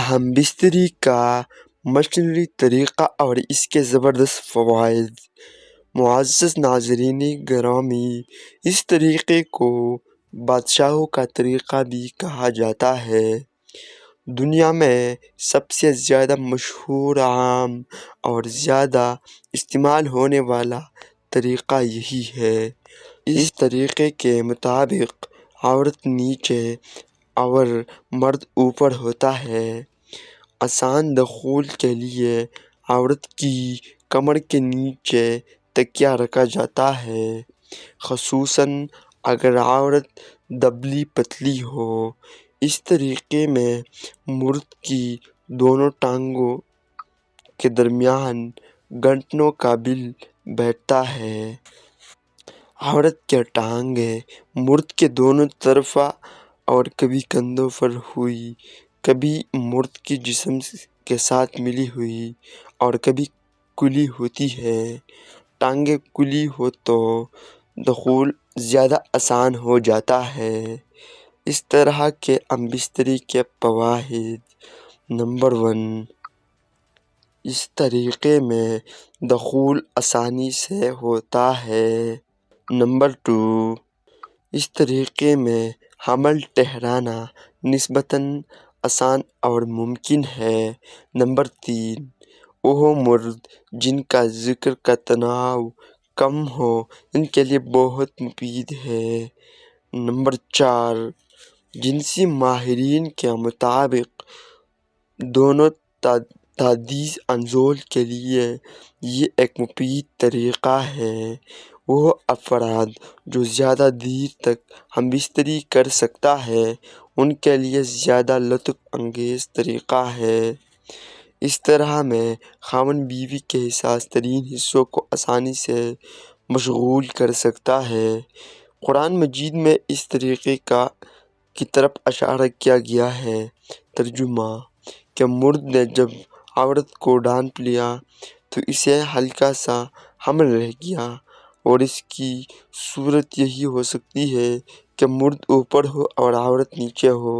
ہم بستری کا مصنوعی طریقہ اور اس کے زبردست فوائد۔ معزز ناظرین گرامی، اس طریقے کو بادشاہوں کا طریقہ بھی کہا جاتا ہے۔ دنیا میں سب سے زیادہ مشہور، عام اور زیادہ استعمال ہونے والا طریقہ یہی ہے۔ اس طریقے کے مطابق عورت نیچے اور مرد اوپر ہوتا ہے۔ آسان دخول کے لیے عورت کی کمر کے نیچے تکیہ رکھا جاتا ہے، خصوصاً اگر عورت دبلی پتلی ہو۔ اس طریقے میں مرد کی دونوں ٹانگوں کے درمیان گھٹنوں کا بل بیٹھتا ہے۔ عورت کی ٹانگیں مرد کے دونوں طرف اور کبھی کندھوں پر ہوئی، کبھی مرد کے جسم کے ساتھ ملی ہوئی اور کبھی کھلی ہوتی ہیں۔ ٹانگیں کھلی ہوں تو دخول زیادہ آسان ہو جاتا ہے۔ اس طرح کے ہم بستری کے فوائد: نمبر 1، اس طریقے میں دخول آسانی سے ہوتا ہے۔ نمبر 2، اس طریقے میں حمل ٹھہرانا نسبتاً آسان اور ممکن ہے۔ نمبر 3، وہ مرد جن کا ذکر کا تناؤ کم ہو، ان کے لیے بہت مفید ہے۔ نمبر 4، جنسی ماہرین کے مطابق دونوں تجدید نزول کے لیے یہ ایک مفید طریقہ ہے۔ وہ افراد جو زیادہ دیر تک ہم بستری کر سکتا ہے، ان کے لیے زیادہ لطف انگیز طریقہ ہے۔ اس طرح میں خاوند بیوی کے حساس ترین حصوں کو آسانی سے مشغول کر سکتا ہے۔ قرآن مجید میں اس طریقے کی طرف اشارہ کیا گیا ہے۔ ترجمہ: کہ مرد نے جب عورت کو ڈھانپ لیا تو اسے ہلکا سا حمل رہ گیا، اور اس کی صورت یہی ہو سکتی ہے کہ مرد اوپر ہو اور عورت نیچے ہو۔